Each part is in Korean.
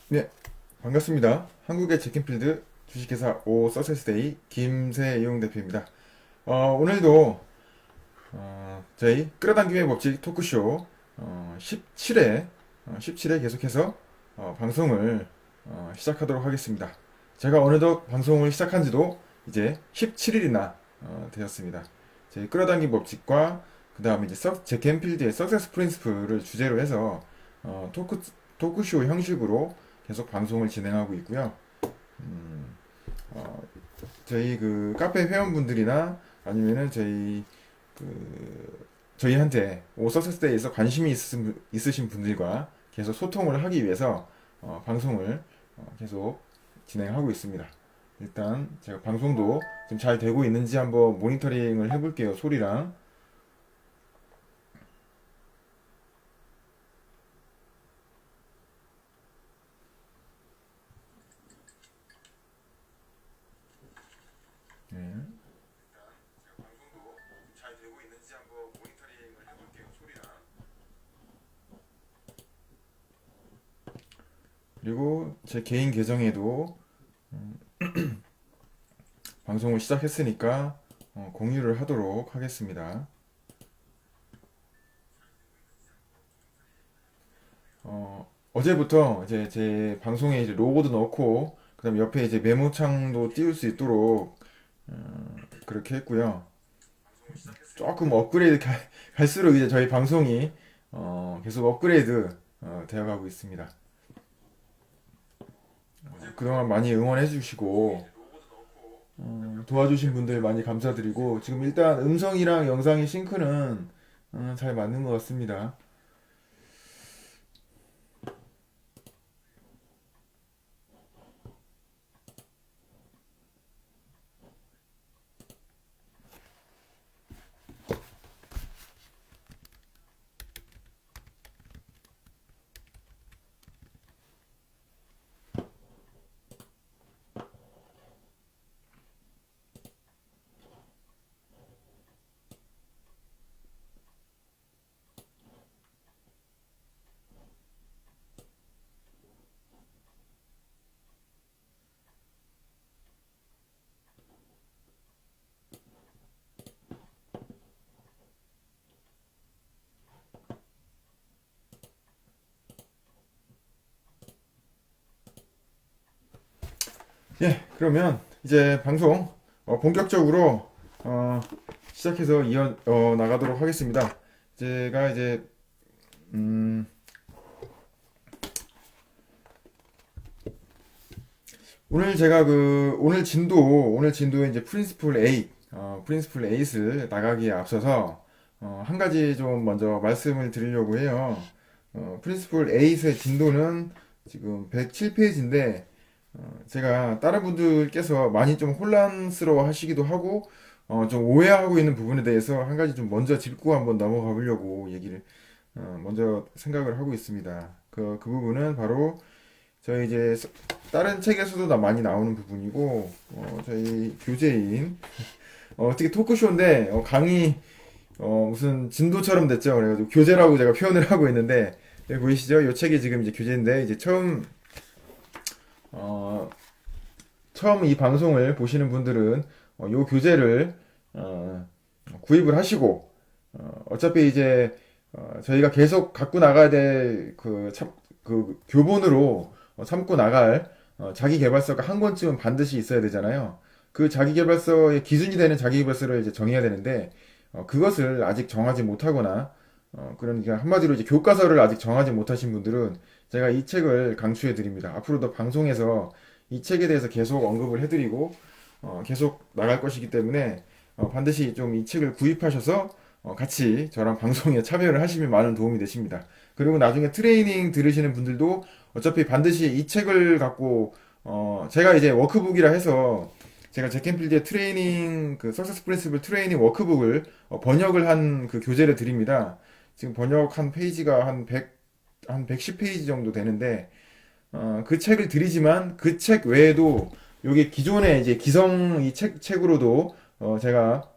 네, 반갑습니다. 한국의 제킨필드 주식회사 오 서세스데이 김세용 대표입니다. 오늘도 저희 끌어당김의 법칙 토크쇼 17회 계속해서 방송을 시작하도록 하겠습니다. 제가 어느덧 방송을 시작한 지도 이제 17일이나 되었습니다. 저희 끌어당김 법칙과 그 다음에 이제 제켄필드의 석세스 프린스플을 주제로 해서 토크쇼 형식으로 계속 방송을 진행하고 있고요. 음, 어, 저희 그 카페 회원분들이나 아니면은 저희한테 오 석세스데이에서 관심이 있으신 분들과 계속 소통을 하기 위해서 방송을 계속 진행하고 있습니다. 일단 제가 방송도 좀 잘 되고 있는지 한번 모니터링을 해볼게요. 소리랑. 네. 방송도 잘 되고 있는지 한번 모니터링을 해볼게요. 소리랑. 그리고 제 개인 계정에도 방송을 시작했으니까 공유를 하도록 하겠습니다. 어제부터 이제 제 방송에 이제 로고도 넣고 그다음 옆에 이제 메모창도 띄울 수 있도록 그렇게 했고요. 조금 갈수록 이제 저희 방송이 계속 업그레이드 되어가고 있습니다. 그동안 많이 응원해 주시고 도와주신 분들 많이 감사드리고 지금 일단 음성이랑 영상의 싱크는 잘 맞는 것 같습니다. 예, 그러면 이제 방송 본격적으로 어, 시작해서 나가도록 하겠습니다. 제가 이제 음, 오늘 제가 오늘 진도에 이제 프린스플 8을 나가기에 앞서서 한 가지 좀 먼저 말씀을 드리려고 해요. 프린스플 8의 진도는 지금 107페이지인데 제가 다른 분들께서 많이 좀 혼란스러워 하시기도 하고 좀 오해하고 있는 부분에 대해서 한 가지 좀 먼저 짚고 한번 넘어가 보려고 얘기를 먼저 생각을 하고 있습니다. 그 부분은 바로 저희 이제 다른 책에서도 많이 나오는 부분이고 저희 교재인 어떻게 토크쇼인데 강의 무슨 진도처럼 됐죠. 그래가지고 교재라고 제가 표현을 하고 있는데 여기 보이시죠? 이 책이 지금 이제 교재인데 이제 어, 처음 이 방송을 보시는 분들은 요 교재를 구입을 하시고 어차피 이제 저희가 계속 갖고 나가야 될 그 교본으로 삼고 나갈 자기 개발서가 한 권쯤은 반드시 있어야 되잖아요. 그 자기 개발서의 기준이 되는 자기 개발서를 이제 정해야 되는데 그것을 아직 정하지 못하거나 그러니까 한마디로 이제 교과서를 아직 정하지 못하신 분들은 제가 이 책을 강추해 드립니다. 앞으로도 방송에서 이 책에 대해서 계속 언급을 해드리고 계속 나갈 것이기 때문에 반드시 좀 이 책을 구입하셔서 같이 저랑 방송에 참여를 하시면 많은 도움이 되십니다. 그리고 나중에 트레이닝 들으시는 분들도 어차피 반드시 이 책을 갖고 제가 이제 워크북이라 해서 제가 잭켄필드의 트레이닝 그 석세스 프린시플 트레이닝 워크북을 번역을 한 그 교재를 드립니다. 지금 번역한 페이지가 한 110페이지 정도 되는데 그 책을 드리지만 그 책 외에도 요게 기존에 이제 기성 이 책으로도 제가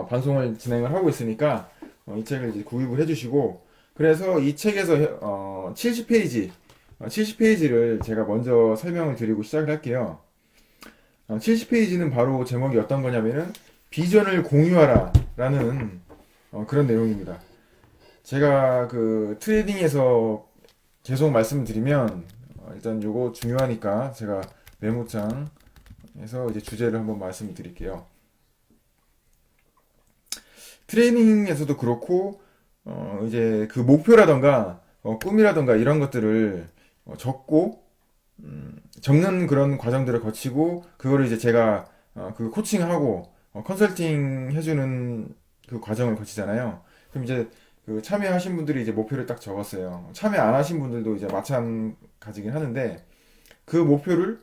방송을 진행을 하고 있으니까 이 책을 이제 구입을 해주시고 그래서 이 책에서 70페이지 70페이지를 제가 먼저 설명을 드리고 시작을 할게요. 70페이지는 바로 제목이 어떤 거냐면은 비전을 공유하라 라는 그런 내용입니다. 제가 그 트레이딩에서 계속 말씀드리면 일단 요거 중요하니까 제가 메모장에서 이제 주제를 한번 말씀을 드릴게요. 트레이닝에서도 그렇고 이제 그 목표라던가 꿈이라던가 이런 것들을 적고 적는 그런 과정들을 거치고 그거를 이제 제가 그 코칭하고 컨설팅 해주는 그 과정을 거치잖아요. 그럼 이제 그 참여하신 분들이 이제 목표를 딱 적었어요. 참여 안 하신 분들도 이제 마찬가지긴 하는데 그 목표를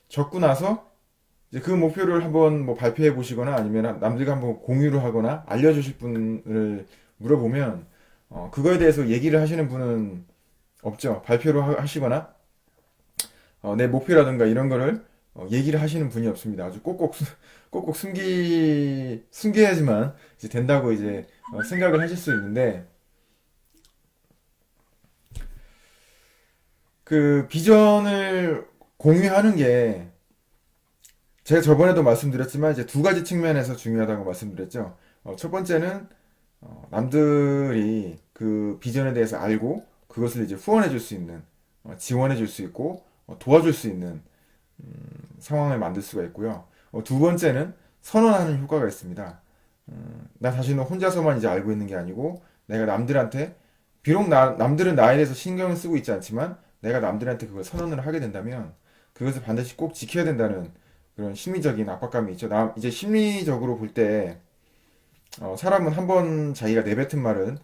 적고 나서 이제 그 목표를 한번 뭐 발표해 보시거나 아니면 남들과 한번 공유를 하거나 알려주실 분을 물어보면 그거에 대해서 얘기를 하시는 분은 없죠. 발표를 하시거나 내 목표라든가 이런 거를 얘기를 하시는 분이 없습니다. 아주 꼭꼭 숨겨야지만 이제 된다고 이제 생각을 하실 수 있는데 그 비전을 공유하는 게 제가 저번에도 말씀드렸지만 이제 두 가지 측면에서 중요하다고 말씀드렸죠. 첫 번째는 남들이 그 비전에 대해서 알고 그것을 이제 후원해 줄 수 있는, 지원해 줄 수 있고, 도와줄 수 있는 상황을 만들 수가 있고요. 두 번째는 선언하는 효과가 있습니다. 나 자신은 혼자서만 이제 알고 있는 게 아니고 내가 남들한테 비록 남들은 나에 대해서 신경을 쓰고 있지 않지만 내가 남들한테 그걸 선언을 하게 된다면 그것을 반드시 꼭 지켜야 된다는 그런 심리적인 압박감이 있죠. 이제 심리적으로 볼 때 사람은 한 번 자기가 내뱉은 말은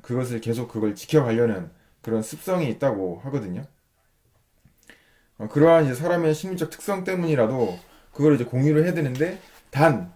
그것을 계속 그걸 지켜가려는 그런 습성이 있다고 하거든요. 그러한 이제 사람의 심리적 특성 때문이라도 그걸 이제 공유를 해야 되는데 단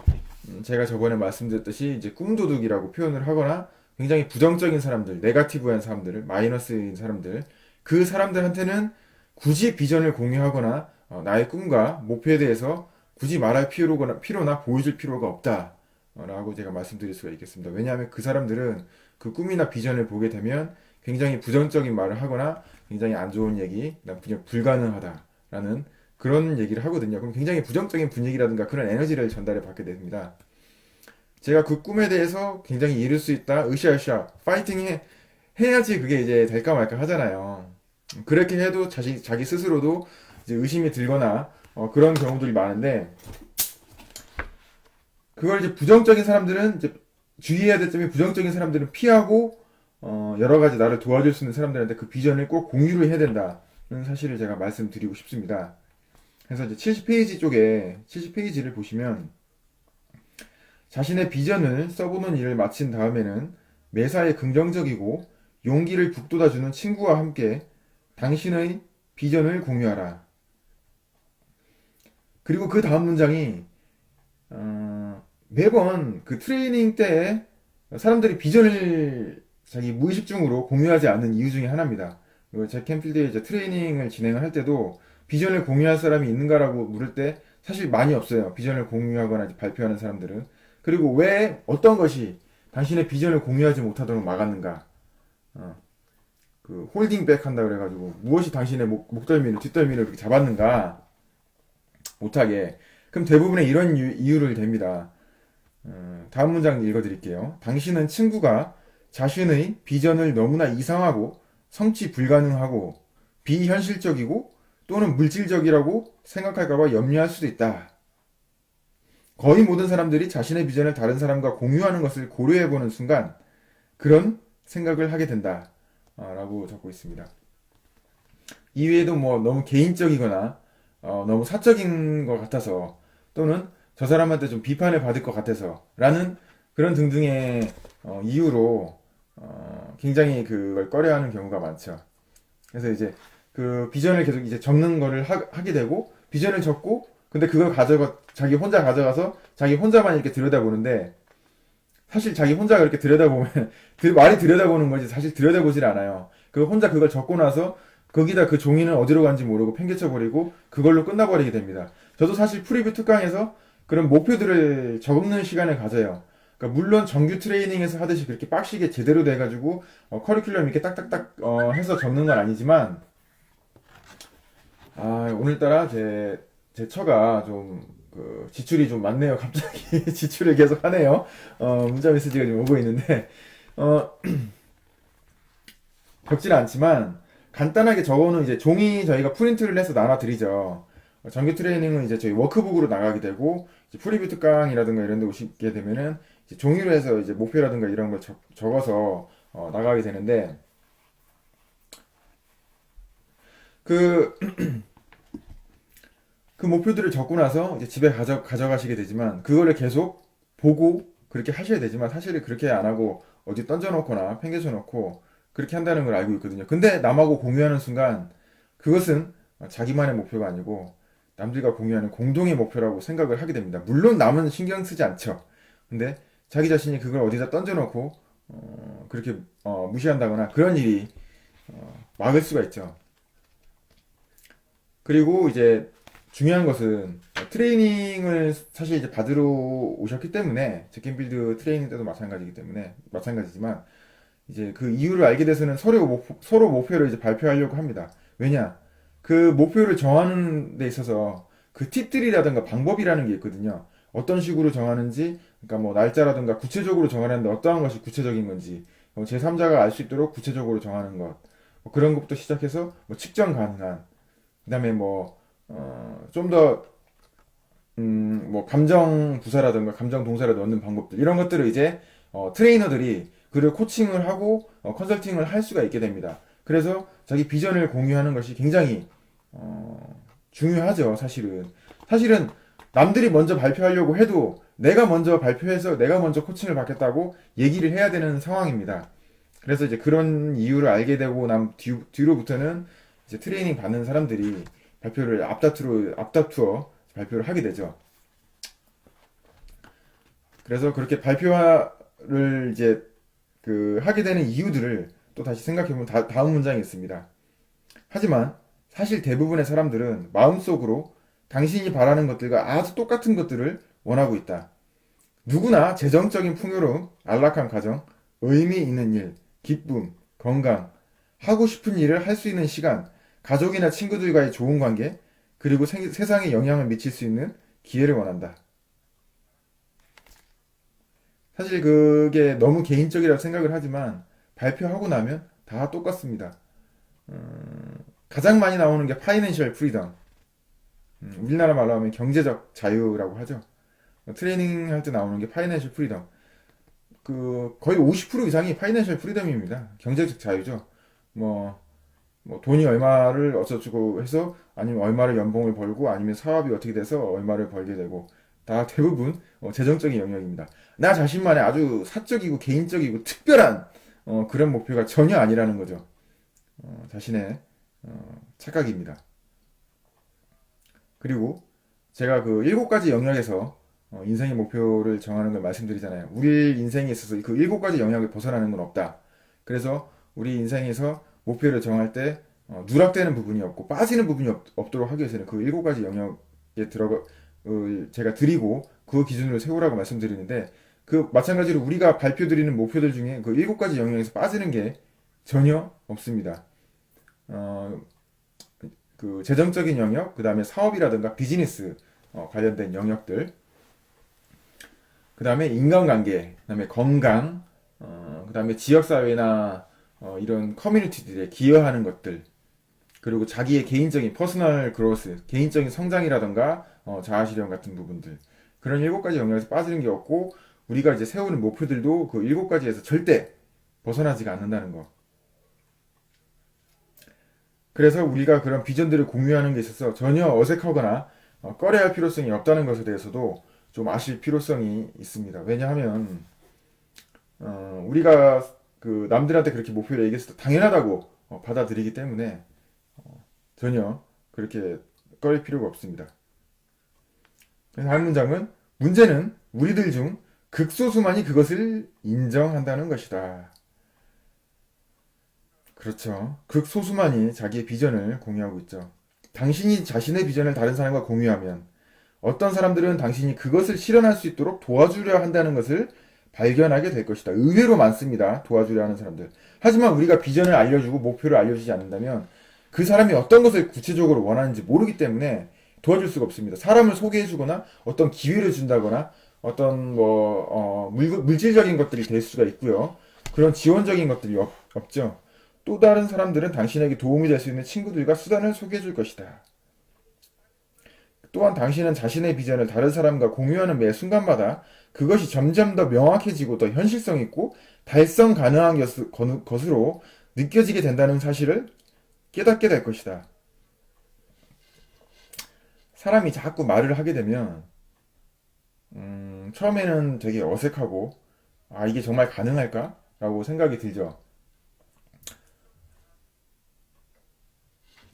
제가 저번에 말씀드렸듯이 이제 꿈도둑이라고 표현을 하거나 굉장히 부정적인 사람들, 네가티브한 사람들, 마이너스인 사람들 그 사람들한테는 굳이 비전을 공유하거나 나의 꿈과 목표에 대해서 굳이 말할 필요나 보여줄 필요가 없다라고 제가 말씀드릴 수가 있겠습니다. 왜냐하면 그 사람들은 그 꿈이나 비전을 보게 되면 굉장히 부정적인 말을 하거나 굉장히 안 좋은 얘기, 그냥 불가능하다라는 그런 얘기를 하거든요. 그럼 굉장히 부정적인 분위기라든가 그런 에너지를 전달해 받게 됩니다. 제가 그 꿈에 대해서 굉장히 이룰 수 있다, 으쌰으쌰, 해야지 그게 이제 될까 말까 하잖아요. 그렇게 해도 자기 스스로도 이제 의심이 들거나 그런 경우들이 많은데 그걸 이제 부정적인 사람들은 이제 주의해야 될 점이 부정적인 사람들은 피하고 여러 가지 나를 도와줄 수 있는 사람들한테 그 비전을 꼭 공유를 해야 된다는 사실을 제가 말씀드리고 싶습니다. 그래서 이제 70페이지를 보시면 자신의 비전을 써보는 일을 마친 다음에는 매사에 긍정적이고 용기를 북돋아주는 친구와 함께 당신의 비전을 공유하라. 그리고 그 다음 문장이 매번 그 트레이닝 때 사람들이 비전을 자기 무의식 중으로 공유하지 않는 이유 중에 하나입니다. 제 캠필드에 이제 트레이닝을 진행을 할 때도 비전을 공유할 사람이 있는가라고 물을 때 사실 많이 없어요. 비전을 공유하거나 발표하는 사람들은. 그리고 왜 어떤 것이 당신의 비전을 공유하지 못하도록 막았는가? 그 홀딩백 한다 그래가지고 무엇이 당신의 목덜미를 뒷덜미를 이렇게 잡았는가? 못하게. 그럼 대부분의 이런 이유를 댑니다. 다음 문장 읽어드릴게요. 당신은 친구가 자신의 비전을 너무나 이상하고 성취 불가능하고 비현실적이고 또는 물질적이라고 생각할까봐 염려할 수도 있다. 거의 모든 사람들이 자신의 비전을 다른 사람과 공유하는 것을 고려해보는 순간 그런 생각을 하게 된다. 라고 적고 있습니다. 이외에도 뭐 너무 개인적이거나 너무 사적인 것 같아서 또는 저 사람한테 좀 비판을 받을 것 같아서 라는 그런 등등의 이유로 굉장히 그걸 꺼려하는 경우가 많죠. 그래서 이제 그 비전을 계속 이제 적는 거를 하게 되고 비전을 적고 근데 그걸 자기 혼자 가져가서 자기 혼자만 이렇게 들여다보는데 사실 자기 혼자 그렇게 들여다보면 많이 들여다보는 거지 사실 들여다보질 않아요. 그 혼자 그걸 적고 나서 거기다 그 종이는 어디로 간지 모르고 팽개쳐버리고 그걸로 끝나버리게 됩니다. 저도 사실 프리뷰 특강에서 그런 목표들을 적는 시간을 가져요. 그러니까 물론 정규 트레이닝에서 하듯이 그렇게 빡시게 제대로 돼가지고 커리큘럼 이렇게 딱딱딱 해서 적는 건 아니지만 오늘따라 제 처가 좀, 지출이 좀 많네요. 갑자기 지출을 계속 하네요. 문자 메시지가 좀 오고 있는데, 어, 적지는 않지만, 간단하게 적어놓은 이제 종이 저희가 프린트를 해서 나눠드리죠. 정규 트레이닝은 이제 저희 워크북으로 나가게 되고, 이제 프리뷰 특강이라든가 이런 데 오시게 되면은, 이제 종이로 해서 이제 목표라든가 이런 걸 적어서, 나가게 되는데, 그, 그 목표들을 적고 나서 이제 집에 가져가시게 되지만 그거를 계속 보고 그렇게 하셔야 되지만 사실 그렇게 안 하고 어디 던져놓거나 팽개쳐 놓고 그렇게 한다는 걸 알고 있거든요. 근데 남하고 공유하는 순간 그것은 자기만의 목표가 아니고 남들과 공유하는 공동의 목표라고 생각을 하게 됩니다. 물론 남은 신경 쓰지 않죠. 근데 자기 자신이 그걸 어디다 던져놓고 그렇게 무시한다거나 그런 일이 막을 수가 있죠. 그리고 이제 중요한 것은 트레이닝을 사실 이제 받으러 오셨기 때문에 제캠필드 트레이닝 때도 마찬가지이기 때문에 마찬가지지만 이제 그 이유를 알게 돼서는 서로 목표를 이제 발표하려고 합니다. 왜냐? 그 목표를 정하는 데 있어서 그 팁들이라든가 방법이라는 게 있거든요. 어떤 식으로 정하는지, 그러니까 뭐 날짜라든가 구체적으로 정하는데 어떠한 것이 구체적인 건지, 제3자가 알 수 있도록 구체적으로 정하는 것, 뭐 그런 것부터 시작해서 뭐 측정 가능한, 그다음에 뭐 좀 더 뭐 감정 부사라든가 감정 동사를 넣는 방법들 이런 것들을 이제 트레이너들이 그를 코칭을 하고 컨설팅을 할 수가 있게 됩니다. 그래서 자기 비전을 공유하는 것이 굉장히 중요하죠. 사실은 남들이 먼저 발표하려고 해도 내가 먼저 발표해서 내가 먼저 코칭을 받겠다고 얘기를 해야 되는 상황입니다. 그래서 이제 그런 이유를 알게 되고 난 뒤로부터는 이제 트레이닝 받는 사람들이 발표를 앞다투어 발표를 하게 되죠. 그래서 그렇게 발표를 이제 하게 되는 이유들을 또 다시 생각해보면 다음 문장이 있습니다. 하지만 사실 대부분의 사람들은 마음속으로 당신이 바라는 것들과 아주 똑같은 것들을 원하고 있다. 누구나 재정적인 풍요로움, 안락한 가정, 의미 있는 일, 기쁨, 건강, 하고 싶은 일을 할 수 있는 시간, 가족이나 친구들과의 좋은 관계, 그리고 세상에 영향을 미칠 수 있는 기회를 원한다. 사실 그게 너무 개인적이라고 생각을 하지만 발표하고 나면 다 똑같습니다. 가장 많이 나오는 게 파이낸셜 프리덤. 우리나라 말로 하면 경제적 자유라고 하죠. 트레이닝 할 때 나오는 게 파이낸셜 프리덤. 거의 50% 이상이 파이낸셜 프리덤입니다. 경제적 자유죠. 뭐, 뭐 돈이 얼마를 어쩌고 해서 아니면 얼마를 연봉을 벌고 아니면 사업이 어떻게 돼서 얼마를 벌게 되고 다 대부분 재정적인 영역입니다. 나 자신만의 아주 사적이고 개인적이고 특별한 그런 목표가 전혀 아니라는 거죠. 자신의 착각입니다. 그리고 제가 그 7가지 영역에서 인생의 목표를 정하는 걸 말씀드리잖아요. 우리 인생에 있어서 그 7가지 영역을 벗어나는 건 없다. 그래서 우리 인생에서 목표를 정할 때 누락되는 부분이 없고 빠지는 부분이 없도록 하기 위해서는 그 7가지 영역에 제가 드리고 그 기준으로 세우라고 말씀드리는데 그 마찬가지로 우리가 발표드리는 목표들 중에 그 7가지 영역에서 빠지는 게 전혀 없습니다. 어, 그 재정적인 영역, 그 다음에 사업이라든가 비즈니스 관련된 영역들, 그 다음에 인간관계, 그 다음에 건강, 그 다음에 지역사회나 이런 커뮤니티들에 기여하는 것들, 그리고 자기의 개인적인 퍼스널 그로스, 개인적인 성장이라던가 자아실현 같은 부분들 그런 7가지 영역에서 빠지는 게 없고 우리가 이제 세우는 목표들도 그 7가지에서 절대 벗어나지가 않는다는 거. 그래서 우리가 그런 비전들을 공유하는 게 있어서 전혀 어색하거나 꺼려할 필요성이 없다는 것에 대해서도 좀 아실 필요성이 있습니다. 왜냐하면 우리가 그 남들한테 그렇게 목표를 얘기했을 때 당연하다고 받아들이기 때문에 전혀 그렇게 꺼릴 필요가 없습니다. 그래서 다음 문장은 문제는 우리들 중 극소수만이 그것을 인정한다는 것이다. 그렇죠. 극소수만이 자기의 비전을 공유하고 있죠. 당신이 자신의 비전을 다른 사람과 공유하면 어떤 사람들은 당신이 그것을 실현할 수 있도록 도와주려 한다는 것을 발견하게 될 것이다. 의외로 많습니다. 도와주려 하는 사람들. 하지만 우리가 비전을 알려주고 목표를 알려주지 않는다면 그 사람이 어떤 것을 구체적으로 원하는지 모르기 때문에 도와줄 수가 없습니다. 사람을 소개해주거나 어떤 기회를 준다거나 어떤 물질적인 것들이 될 수가 있고요. 그런 지원적인 것들이 없죠. 또 다른 사람들은 당신에게 도움이 될 수 있는 친구들과 수단을 소개해 줄 것이다. 또한 당신은 자신의 비전을 다른 사람과 공유하는 매 순간마다 그것이 점점 더 명확해지고 더 현실성 있고 달성 가능한 것으로 느껴지게 된다는 사실을 깨닫게 될 것이다. 사람이 자꾸 말을 하게 되면 처음에는 되게 어색하고 아 이게 정말 가능할까? 라고 생각이 들죠.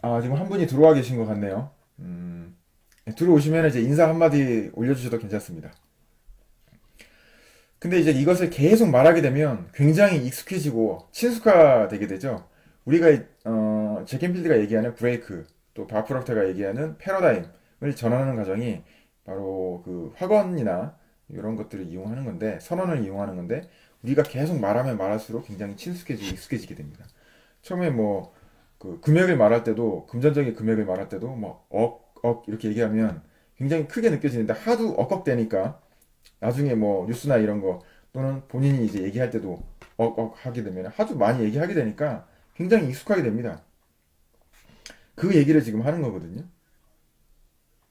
아 지금 한 분이 들어와 계신 것 같네요. 들어오시면 이제 인사 한마디 올려주셔도 괜찮습니다. 근데 이제 이것을 계속 말하게 되면 굉장히 익숙해지고 친숙화되게 되죠. 우리가 제켄필드가 얘기하는 브레이크, 또 바프럭터가 얘기하는 패러다임을 전하는 과정이 바로 그 확언이나 이런 것들을 이용하는 건데 선언을 이용하는 건데 우리가 계속 말하면 말할수록 굉장히 친숙해지고 익숙해지게 됩니다. 처음에 뭐 그 금액을 말할 때도 금전적인 금액을 말할 때도 뭐 이렇게 얘기하면 굉장히 크게 느껴지는데 하도 억억대니까 나중에 뭐 뉴스나 이런 거 또는 본인이 이제 얘기할 때도 하게 되면 하도 많이 얘기하게 되니까 굉장히 익숙하게 됩니다. 그 얘기를 지금 하는 거거든요.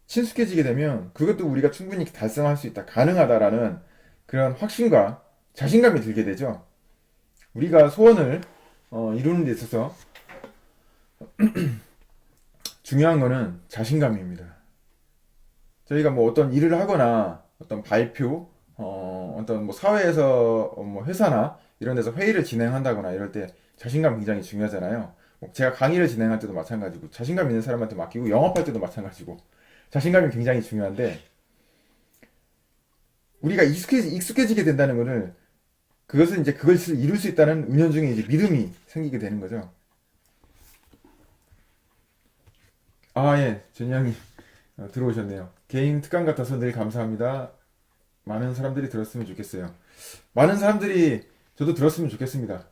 친숙해지게 되면 그것도 우리가 충분히 달성할 수 있다, 가능하다라는 그런 확신과 자신감이 들게 되죠. 우리가 소원을 이루는 데 있어서 중요한 거는 자신감입니다. 저희가 뭐 어떤 일을 하거나 어떤 발표, 어떤 뭐 사회에서 뭐 회사나 이런 데서 회의를 진행한다거나 이럴 때 자신감 굉장히 중요하잖아요. 뭐 제가 강의를 진행할 때도 마찬가지고 자신감 있는 사람한테 맡기고 영업할 때도 마찬가지고 자신감이 굉장히 중요한데 우리가 익숙해지게 된다는 거는 그것은 이제 그것을 이룰 수 있다는 은연중에 이제 믿음이 생기게 되는 거죠. 아, 예, 전영이 들어오셨네요. 개인 특강 같아서 늘 감사합니다. 많은 사람들이 들었으면 좋겠어요. 많은 사람들이 저도 들었으면 좋겠습니다.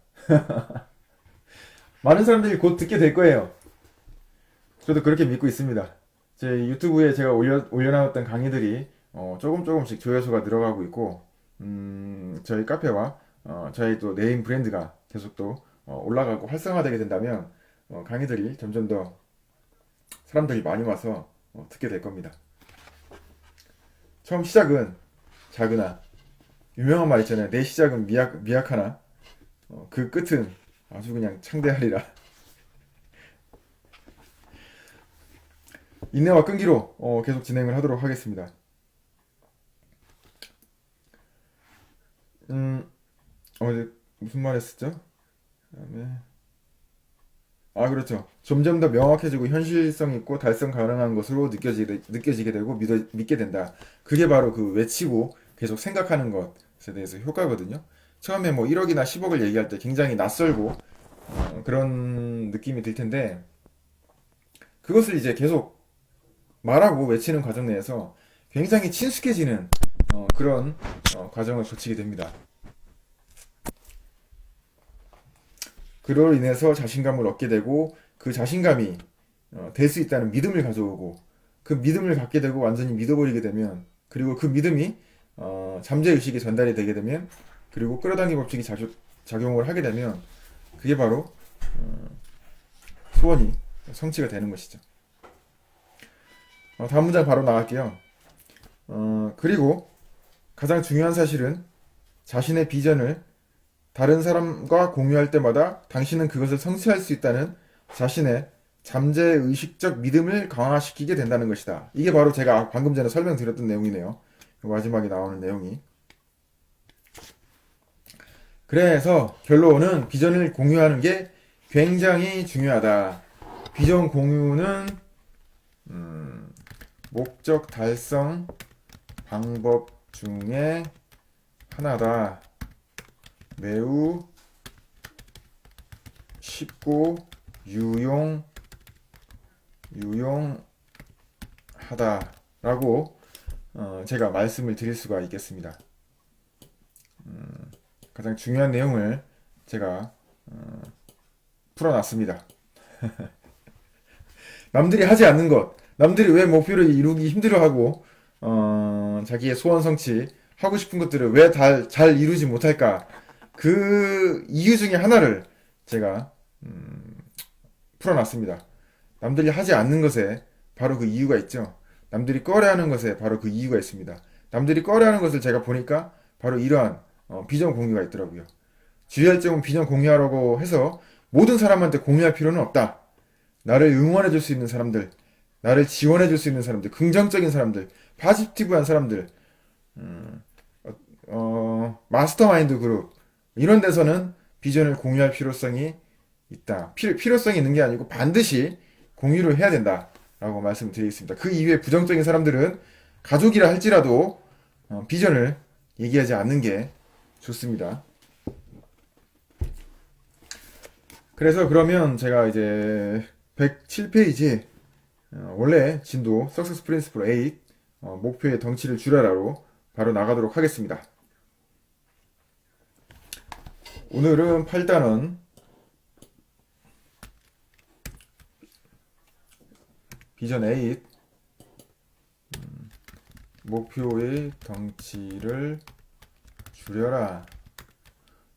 많은 사람들이 곧 듣게 될 거예요. 저도 그렇게 믿고 있습니다. 제 유튜브에 제가 올려놨던 강의들이 조금씩 조회수가 늘어가고 있고, 저희 카페와 저희 또 네임 브랜드가 계속 또 올라가고 활성화되게 된다면 강의들이 점점 더 사람들이 많이 와서 듣게 될 겁니다. 처음 시작은 작으나 유명한 말 있잖아요. 내 시작은 미약하나 그 끝은 아주 그냥 창대하리라. 인내와 끈기로 계속 진행을 하도록 하겠습니다. 음, 이제 무슨 말 했었죠? 그다음에 그렇죠. 점점 더 명확해지고 현실성 있고 달성 가능한 것으로 느껴지게 되고 믿게 된다. 그게 바로 그 외치고 계속 생각하는 것에 대해서 효과거든요. 처음에 뭐 1억이나 10억을 얘기할 때 굉장히 낯설고 그런 느낌이 들 텐데 그것을 이제 계속 말하고 외치는 과정 내에서 굉장히 친숙해지는 그런 과정을 거치게 됩니다. 그로 인해서 자신감을 얻게 되고 그 자신감이 될 수 있다는 믿음을 가져오고 그 믿음을 갖게 되고 완전히 믿어버리게 되면 그리고 그 믿음이 잠재의식에 전달이 되게 되면 그리고 끌어당기 법칙이 작용을 하게 되면 그게 바로 소원이 성취가 되는 것이죠. 다음 문장 바로 나갈게요. 그리고 가장 중요한 사실은 자신의 비전을 다른 사람과 공유할 때마다 당신은 그것을 성취할 수 있다는 자신의 잠재의식적 믿음을 강화시키게 된다는 것이다. 이게 바로 제가 방금 전에 설명드렸던 내용이네요. 마지막에 나오는 내용이. 그래서 결론은 비전을 공유하는 게 굉장히 중요하다. 비전 공유는 목적 달성 방법 중에 하나다. 매우 쉽고 유용하다라고 제가 말씀을 드릴 수가 있겠습니다. 가장 중요한 내용을 제가 풀어놨습니다. 남들이 하지 않는 것, 남들이 왜 목표를 이루기 힘들어하고, 자기의 소원 성취, 하고 싶은 것들을 왜 잘 이루지 못할까? 그 이유 중에 하나를 제가, 풀어놨습니다. 남들이 하지 않는 것에 바로 그 이유가 있죠. 남들이 꺼려하는 것에 바로 그 이유가 있습니다. 남들이 꺼려하는 것을 제가 보니까 바로 이러한 비전 공유가 있더라고요. 주의할 점은 비전 공유하라고 해서 모든 사람한테 공유할 필요는 없다. 나를 응원해 줄 수 있는 사람들, 나를 지원해 줄 수 있는 사람들, 긍정적인 사람들, 파지티브한 사람들, 마스터마인드 그룹 이런 데서는 비전을 공유할 필요성이 있다. 필요성이 있는 게 아니고 반드시 공유를 해야 된다라고 말씀을 드리겠습니다. 그 이후에 부정적인 사람들은 가족이라 할지라도 비전을 얘기하지 않는 게 좋습니다. 그래서 그러면 제가 이제 107페이지 원래 진도 Success Principle 8 목표의 덩치를 줄여라로 바로 나가도록 하겠습니다. 오늘은 8단원 비전 8 목표의 덩치를 줄여라.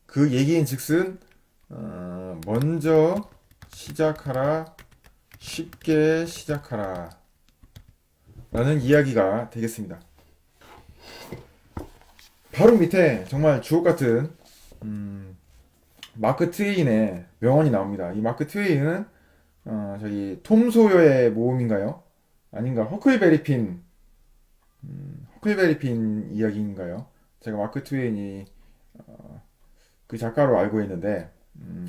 그 얘기인 즉슨 먼저 시작하라, 쉽게 시작하라 라는 이야기가 되겠습니다. 바로 밑에 정말 주옥같은 마크 트웨인의 명언이 나옵니다. 이 마크 트웨인은 저기 톰 소여의 모험인가요? 아닌가? 허클베리핀 이야기인가요? 제가 마크 트웨인이 그 작가로 알고 있는데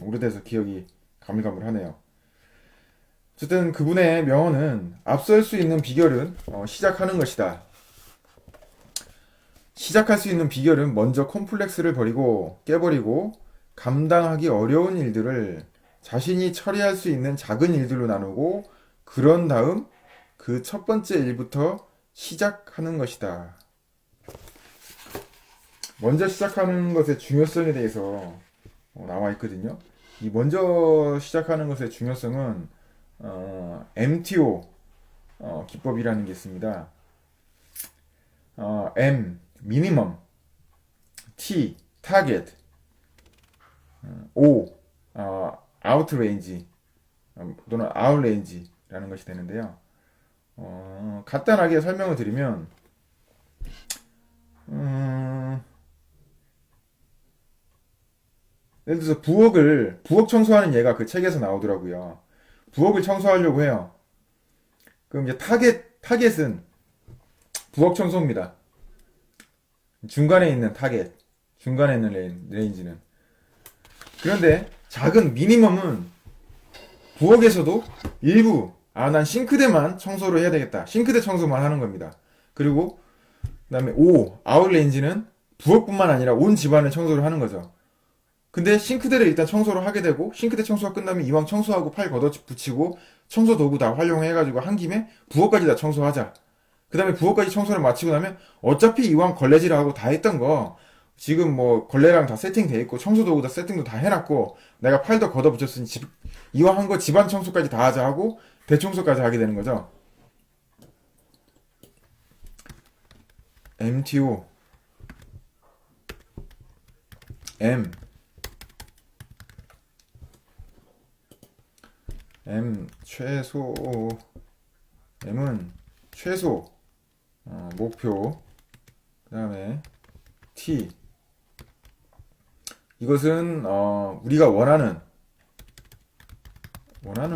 오래돼서 기억이 가물가물하네요. 어쨌든 그분의 명언은 앞설 수 있는 비결은 시작하는 것이다. 시작할 수 있는 비결은 먼저 콤플렉스를 버리고 깨버리고 감당하기 어려운 일들을 자신이 처리할 수 있는 작은 일들로 나누고 그런 다음 그 첫 번째 일부터 시작하는 것이다. 먼저 시작하는 것의 중요성에 대해서 나와 있거든요. 이 먼저 시작하는 것의 중요성은 MTO 기법이라는 게 있습니다. M 미니멈, T 타겟, O 아웃레인지 또는 아웃레인지라는 것이 되는데요. 간단하게 설명을 드리면 예를 들어서 부엌 청소하는 얘가 그 책에서 나오더라고요. 부엌을 청소하려고 해요. 그럼 이제 타겟은 부엌 청소입니다. 중간에 있는 타겟, 중간에 있는 레인지는. 그런데 작은 미니멈은 부엌에서도 일부, 난 싱크대만 청소를 해야 되겠다. 싱크대 청소만 하는 겁니다. 그리고 그다음에 아웃레인지는 부엌뿐만 아니라 온 집안을 청소를 하는 거죠. 근데 싱크대를 일단 청소를 하게 되고 싱크대 청소가 끝나면 이왕 청소하고 팔 걷어 붙이고 청소 도구 다 활용해가지고 한 김에 부엌까지 다 청소하자. 그 다음에 부엌까지 청소를 마치고 나면 어차피 이왕 걸레질하고 다 했던 거 지금 뭐 걸레랑 다 세팅돼 있고 청소 도구 다 세팅도 다 해놨고 내가 팔도 걷어 붙였으니 이왕 한 거 집안 청소까지 다 하자 하고 대청소까지 하게 되는 거죠. MTO 최소 M은 최소 목표 그 다음에 T 이것은 우리가 원하는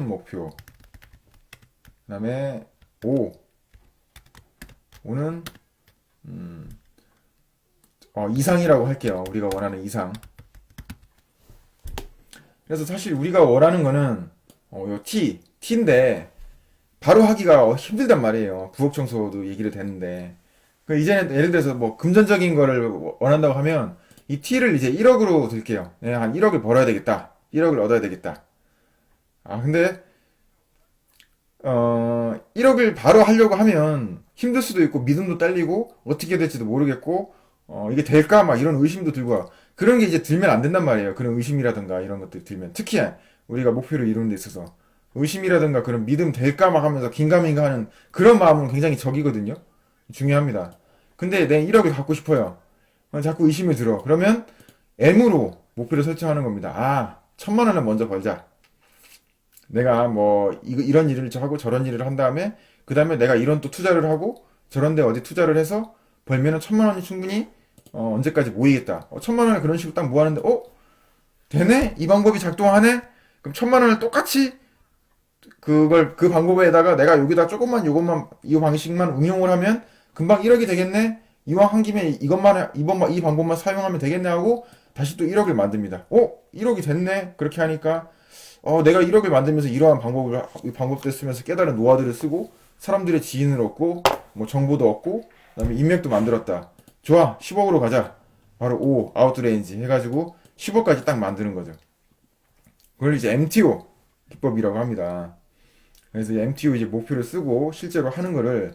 목표 그 다음에 O는 이상이라고 할게요. 우리가 원하는 이상. 그래서 사실 우리가 원하는 거는 요 T인데 바로 하기가 힘들단 말이에요. 부엌 청소도 얘기를 됐는데. 이제는 예를 들어서 뭐 금전적인 거를 원한다고 하면 이 T를 이제 1억으로 들게요. 네, 한 1억을 벌어야 되겠다. 1억을 얻어야 되겠다. 근데 1억을 바로 하려고 하면 힘들 수도 있고 믿음도 딸리고 어떻게 될지도 모르겠고 이게 될까 막 이런 의심도 들고 그런 게 이제 들면 안 된단 말이에요. 그런 의심이라든가 이런 것들 들면 특히 우리가 목표를 이루는 데 있어서 의심이라든가 그런 믿음 될까 막 하면서 긴가민가 하는 그런 마음은 굉장히 적이거든요. 중요합니다. 근데 내 1억을 갖고 싶어요. 자꾸 의심이 들어. 그러면 M으로 목표를 설정하는 겁니다. 아, 1,000만 원을 먼저 벌자. 내가 뭐 이런 일을 하고 저런 일을 한 다음에 그 다음에 내가 이런 또 투자를 하고 저런데 어디 투자를 해서 벌면은 1,000만 원이 충분히 언제까지 모이겠다. 1,000만 원을 그런 식으로 딱 모았는데 되네? 이 방법이 작동하네? 그럼 1,000만 원을 똑같이 그걸 그 방법에다가 내가 여기다 조금만 요것만 이 방식만 응용을 하면 금방 1억이 되겠네. 이왕 한 김에 이 방법만 사용하면 되겠네 하고 다시 또 1억을 만듭니다. 1억이 됐네. 그렇게 하니까 내가 1억을 만들면서 이러한 방법들 쓰면서 깨달은 노하우들을 쓰고 사람들의 지인을 얻고 뭐 정보도 얻고 그다음에 인맥도 만들었다. 좋아. 10억으로 가자. 바로 아웃레인지 해가지고 10억까지 딱 만드는 거죠. 그걸 이제 MTO 기법이라고 합니다. 그래서 MTO 이제 목표를 쓰고 실제로 하는 거를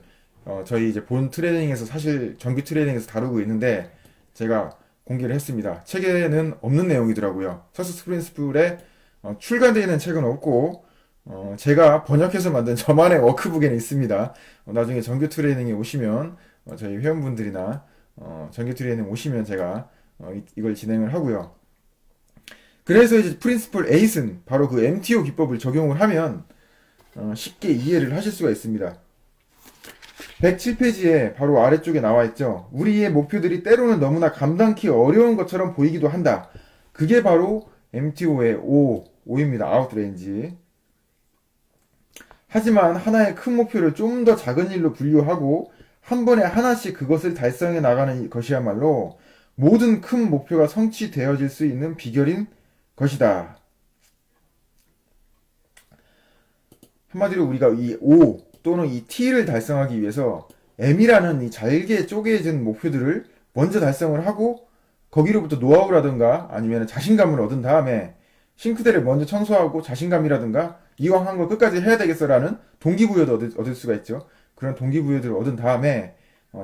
저희 이제 본 트레이닝에서 사실 정규 트레이닝에서 다루고 있는데 제가 공개를 했습니다. 책에는 없는 내용이더라고요. 서스스 프린스플에 출간되어 있는 책은 없고 제가 번역해서 만든 저만의 워크북에는 있습니다. 나중에 정규 트레이닝에 오시면 저희 회원분들이나 정규 트레이닝 오시면 제가 이걸 진행을 하고요. 그래서 이제 프린스플 8은 바로 그 MTO 기법을 적용을 하면 쉽게 이해를 하실 수가 있습니다. 107페이지에 바로 아래쪽에 나와 있죠. 우리의 목표들이 때로는 너무나 감당키 어려운 것처럼 보이기도 한다. 그게 바로 MTO의 5입니다. 아웃레인지. 하지만 하나의 큰 목표를 좀 더 작은 일로 분류하고 한 번에 하나씩 그것을 달성해 나가는 것이야말로 모든 큰 목표가 성취되어질 수 있는 비결인 것이다. 한마디로 우리가 이 O 또는 이 T를 달성하기 위해서 M이라는 이 잘게 쪼개진 목표들을 먼저 달성을 하고 거기로부터 노하우라든가 아니면 자신감을 얻은 다음에 싱크대를 먼저 청소하고 자신감이라든가 이왕 한 거 끝까지 해야 되겠어라는 동기부여도 얻을 수가 있죠. 그런 동기부여들을 얻은 다음에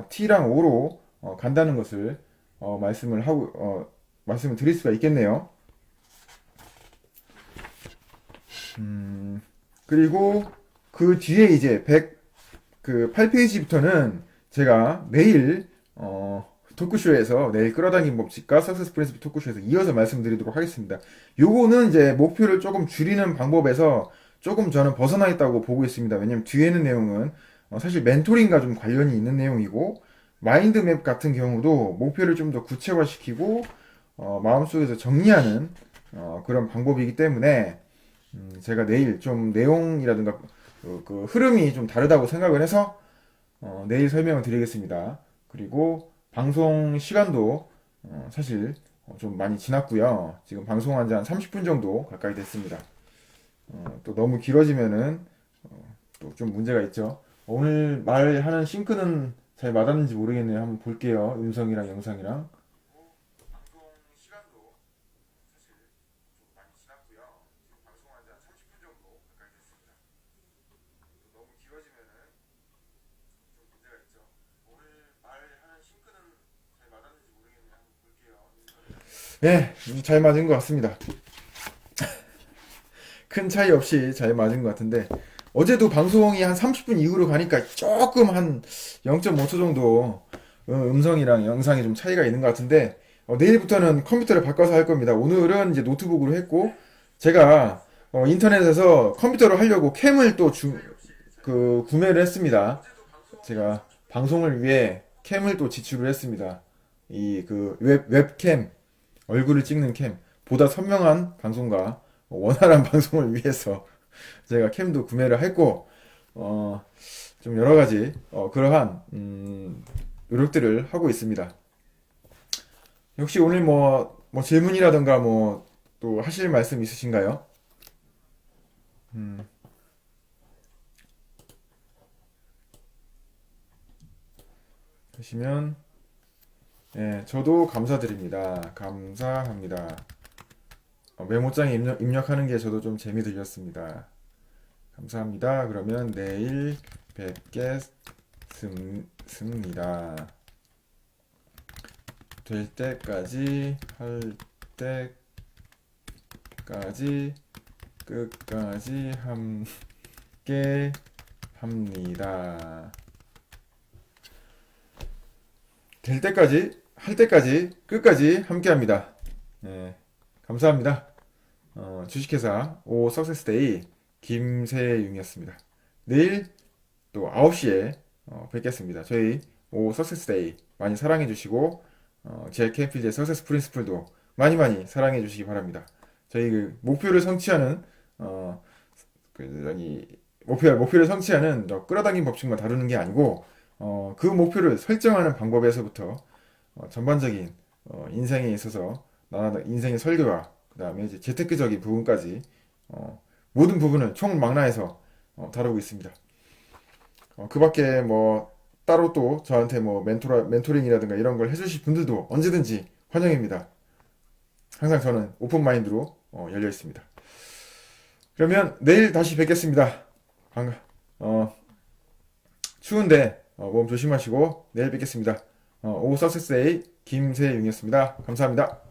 T랑 O로 간다는 것을 말씀을 드릴 수가 있겠네요. 그리고 그 뒤에 이제 8페이지부터는 제가 내일 토크쇼에서 내일 끌어당긴 법칙과 석세스 프린시플 토크쇼에서 이어서 말씀드리도록 하겠습니다. 요거는 이제 목표를 조금 줄이는 방법에서 조금 저는 벗어나 있다고 보고 있습니다. 왜냐면 뒤에 있는 내용은 사실 멘토링과 좀 관련이 있는 내용이고 마인드맵 같은 경우도 목표를 좀 더 구체화시키고 마음속에서 정리하는 그런 방법이기 때문에 제가 내일 좀 내용이라든가 그 흐름이 좀 다르다고 생각을 해서 내일 설명을 드리겠습니다. 그리고 방송 시간도 사실 좀 많이 지났고요. 지금 방송한 지 한 30분 정도 가까이 됐습니다. 또 너무 길어지면은 또 좀 문제가 있죠. 오늘 말하는 싱크는 잘 맞았는지 모르겠네요. 한번 볼게요. 음성이랑 영상이랑. 방송 시간도 사실 좀 많이 지났고요. 지금 방송한 지 한 30분 정도 가까이 됐습니다. 또 너무 길어지면은 좀 문제가 있죠. 오늘 말하는 싱크는 잘 맞았는지 모르겠네요. 한번 볼게요. 네, 잘 맞은 것 같습니다. 큰 차이 없이 잘 맞은 것 같은데 어제도 방송이 한 30분 이후로 가니까 조금 한 0.5초 정도 음성이랑 영상이 좀 차이가 있는 것 같은데 내일부터는 컴퓨터를 바꿔서 할 겁니다. 오늘은 이제 노트북으로 했고 제가 인터넷에서 컴퓨터로 하려고 캠을 또 구매를 했습니다. 제가 방송을 위해 캠을 또 지출을 했습니다. 이 그 웹캠 얼굴을 찍는 캠 보다 선명한 방송과 원활한 방송을 위해서 제가 캠도 구매를 했고 좀 여러 가지 그러한 노력들을 하고 있습니다. 혹시 오늘 뭐 질문이라든가 뭐 또 하실 말씀 있으신가요? 음, 하시면 예, 저도 감사드립니다. 감사합니다. 메모장에 입력하는 게 저도 좀 재미 들렸습니다. 감사합니다. 그러면 내일 뵙겠습니다. 될 때까지 할 때까지 끝까지 함께 합니다. 될 때까지, 할 때까지, 끝까지 함께 합니다. 네, 감사합니다. 주식회사 오 석세스데이 김세윤이었습니다. 내일 또 9시에 뵙겠습니다. 저희 오 석세스데이 많이 사랑해 주시고 제 캠필드의 석세스 프린스플도 많이 많이 사랑해 주시기 바랍니다. 저희 그 목표를 성취하는 어, 목표를 성취하는 끌어당긴 법칙만 다루는 게 아니고 그 목표를 설정하는 방법에서부터 전반적인 인생에 있어서 인생의 설계와 그 다음에 이제 재테크적인 부분까지 모든 부분을 총망라해서 다루고 있습니다. 그 밖에 뭐 따로 또 저한테 뭐 멘토링이라든가 이런 걸 해주실 분들도 언제든지 환영입니다. 항상 저는 오픈 마인드로 열려 있습니다. 그러면 내일 다시 뵙겠습니다. 어, 추운데 몸 조심하시고 내일 뵙겠습니다. 오 석세스 A 김세윤이었습니다. 감사합니다.